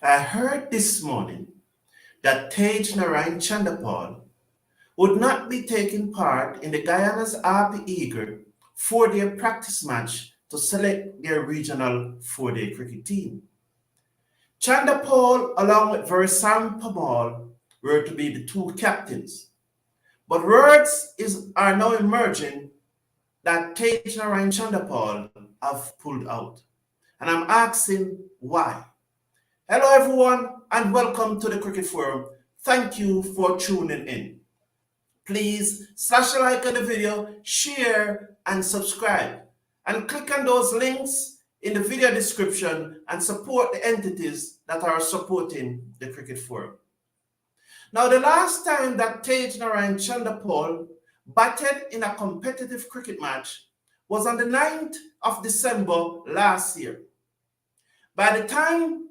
I heard this morning that Tagenarine Chanderpaul would not be taking part in the Guyana's RP Eagle 4-day practice match to select their regional 4-day cricket team. Chanderpaul, along with Versam Pamal, were to be the two captains. But words are now emerging that Tagenarine Chanderpaul have pulled out. And I'm asking why. Hello everyone and welcome to the Cricket Forum. Thank you for tuning in. Please slash a like on the video, share and subscribe. And click on those links in the video description and support the entities that are supporting the Cricket Forum. Now the last time that Tagenarine Chanderpaul batted in a competitive cricket match was on the 9th of December last year. By the time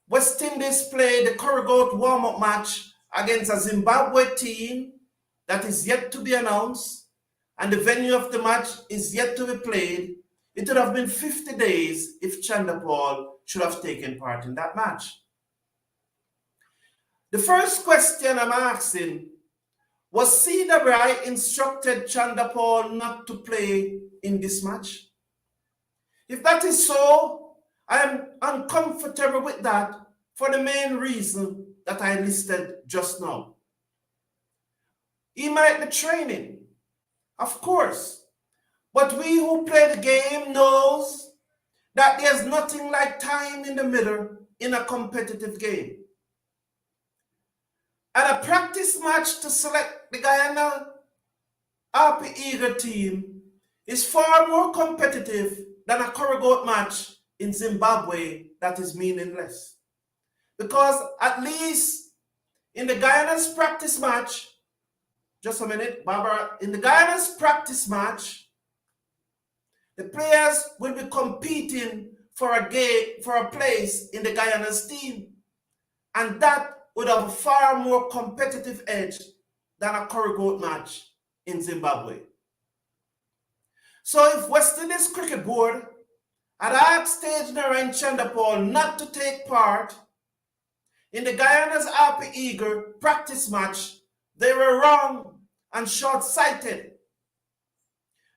West Indies played the Corrigoat warm-up match against a Zimbabwe team that is yet to be announced and the venue of the match is yet to be played, it would have been 50 days if Chanderpaul should have taken part in that match. The first question I'm asking, was CWI instructed Chanderpaul not to play in this match? If that is so, I am uncomfortable with that for the main reason that I listed just now. He might be training, of course, but we who play the game knows that there's nothing like time in the middle in a competitive game. And a practice match to select the Guyana RP Eagle team is far more competitive than a Corrigoat match in Zimbabwe that is meaningless. Because at least in the Guyana's practice match, just a minute, Barbara, in the Guyana's practice match, the players will be competing for a place in the Guyana's team. And that would have a far more competitive edge than a Corrigoat match in Zimbabwe. So if West Indies Cricket Board had asked Tagenarine Chanderpaul not to take part in the Guyana's RP Eagle practice match, they were wrong and short-sighted.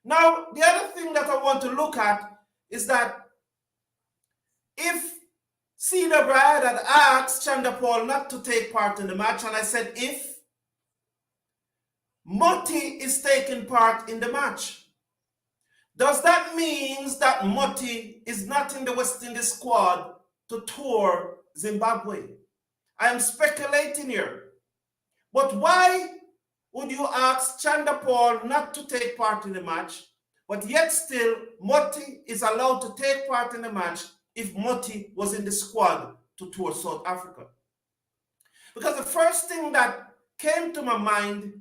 Now, the other thing that I want to look at is that if CWI had asked Chanderpaul not to take part in the match, and I said if, Motti is taking part in the match. Does that mean that Motti is not in the West Indies squad to tour Zimbabwe? I am speculating here. But why would you ask Chanderpaul not to take part in the match, but yet still Motti is allowed to take part in the match if Motti was in the squad to tour South Africa? Because the first thing that came to my mind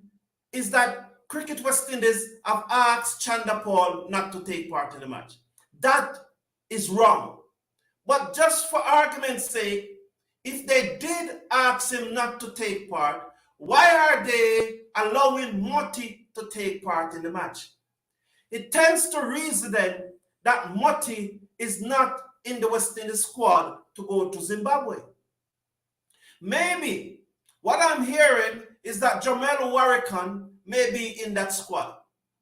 is that Cricket West Indies have asked Chanderpaul not to take part in the match. That is wrong. But just for argument's sake, if they did ask him not to take part, why are they allowing Motti to take part in the match? It tends to reason then that Motti is not in the West Indies squad to go to Zimbabwe. Maybe what I'm hearing is that Jamel Warrican may be in that squad.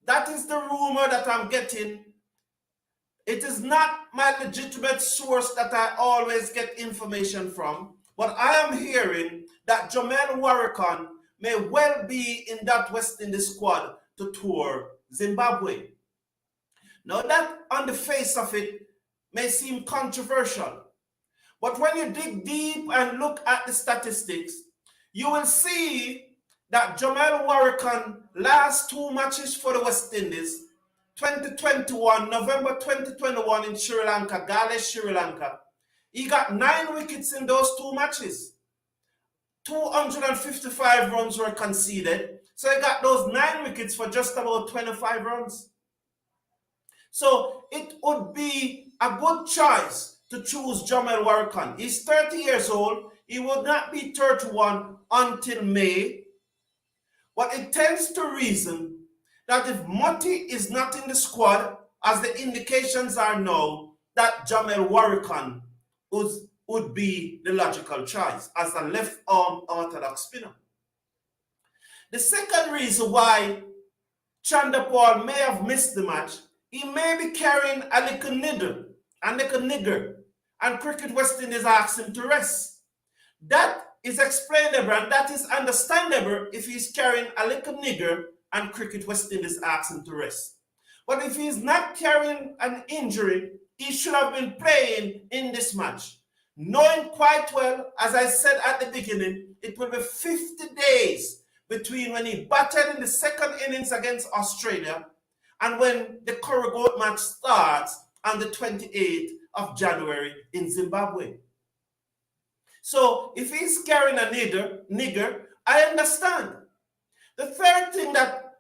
That is the rumor that I'm getting. It is not my legitimate source that I always get information from, but I am hearing that Jamel Warrican may well be in that West Indies squad to tour Zimbabwe. Now that on the face of it may seem controversial, but when you dig deep and look at the statistics, you will see that Jamel Warrican last two matches for the West Indies, 2021, November 2021 in Sri Lanka, Gale, Sri Lanka, he got 9 wickets in those two matches. 255 runs were conceded, so he got those 9 wickets for just about 25 runs. So it would be a good choice to choose Jamel Warrican. He's 30 years old. He would not be 31 until May. But it tends to reason that if Motti is not in the squad, as the indications are now, that Jamel Warrican would would be the logical choice as a left-arm orthodox spinner. The second reason why Chanderpaul may have missed the match, he may be carrying a little nigger, and Cricket West Indies asked him to rest. That is explainable and that is understandable if he's carrying a little nigger and Cricket West Indies asked him to rest. But if he's not carrying an injury, he should have been playing in this match, knowing quite well, as I said at the beginning, it will be 50 days between when he batted in the second innings against Australia and when the Corrigan match starts on the 28th of January in Zimbabwe. So if he's carrying a nigger, I understand. The third thing that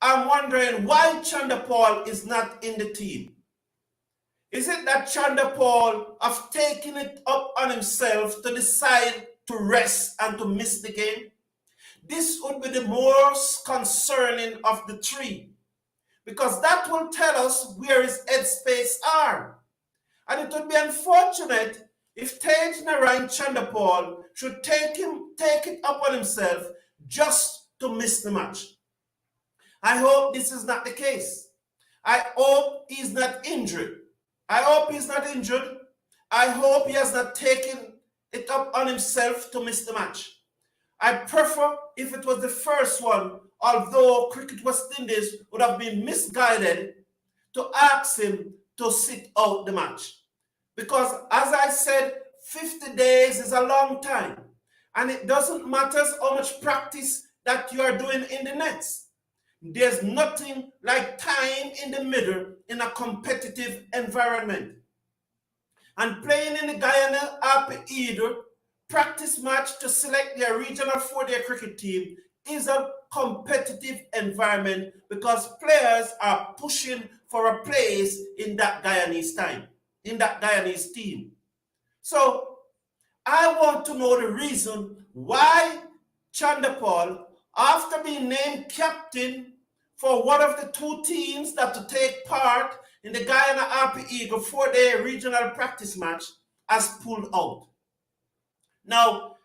I'm wondering why Chanderpaul is not in the team. Is it that Chanderpaul have taken it up on himself to decide to rest and to miss the game? This would be the most concerning of the three, because that will tell us where his headspace are. And it would be unfortunate if Tagenarine Chanderpaul should take it upon himself just to miss the match. I hope this is not the case. I hope he's not injured. I hope he's not injured. I hope he has not taken it up on himself to miss the match. I prefer if it was the first one, although Cricket West Indies would have been misguided to ask him to sit out the match. Because as I said, 50 days is a long time. And it doesn't matter how much practice that you are doing in the nets. There's nothing like time in the middle in a competitive environment. And playing in the Guyana either practice match to select their regional 4-day cricket team is a competitive environment because players are pushing for a place in that Guyanese team. So I want to know the reason why Chanderpaul, after being named captain for one of the two teams that to take part in the Guyana Harpy Eagle 4-day regional practice match, has pulled out. Now,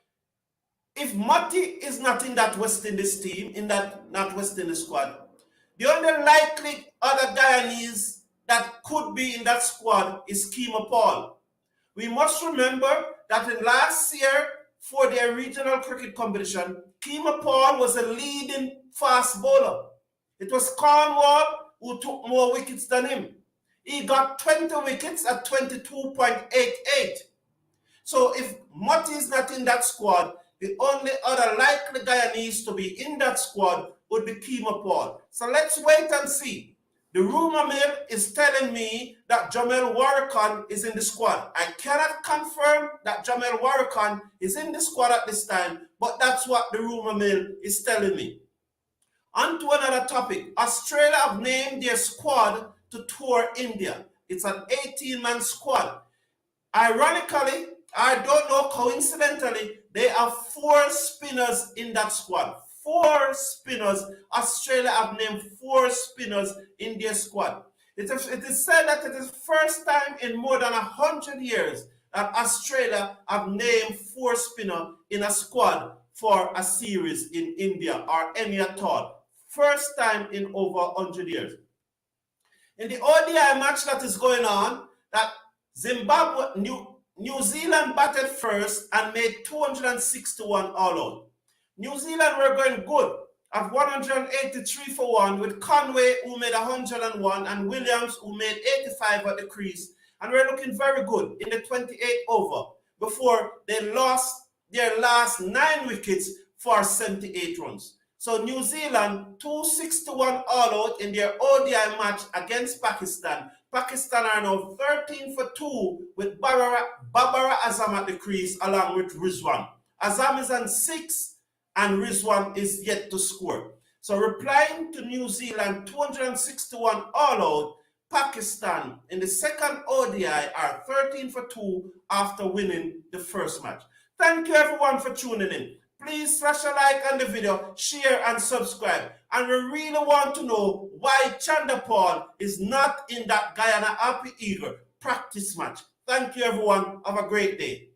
if Matti is not in that West Indies team, in that not West Indies squad, the only likely other Guyanese that could be in that squad is Chanderpaul. We must remember that in last year, for their regional cricket competition, Chanderpaul was a leading fast bowler. It was Cornwall who took more wickets than him. He got 20 wickets at 22.88. So if Matti is not in that squad, the only other likely Guyanese to be in that squad would be Chanderpaul. So let's wait and see. The rumor mill is telling me that Jamel Warrican is in the squad. I cannot confirm that Jamel Warrican is in the squad at this time, but that's what the rumor mill is telling me. On to another topic. Australia have named their squad to tour India. It's an 18-man squad. Ironically, I don't know, coincidentally, they have 4 spinners in that squad. 4 spinners. Australia have named 4 spinners in their squad. It is said that it is the first time in more than 100 years that Australia have named 4 spinners in a squad for a series in India or any at all. First time in over 100 years. In the ODI match that is going on, that New Zealand batted first and made 261 all out. New Zealand were going good at 183 for 1 with Conway who made 101 and Williams who made 85 at the crease, and were looking very good in the 28th over before they lost their last 9 wickets for 78 runs. So New Zealand 261 all out in their ODI match against Pakistan. Pakistan are now 13 for 2 with Babara Azam at the crease along with Rizwan. Azam is on 6 and Rizwan is yet to score. So replying to New Zealand 261 all out, Pakistan in the second ODI are 13 for 2 after winning the first match. Thank you everyone for tuning in. Please smash a like on the video, share and subscribe. And we really want to know why Chanderpaul is not in that Guyana Harpy Eagle practice match. Thank you, everyone. Have a great day.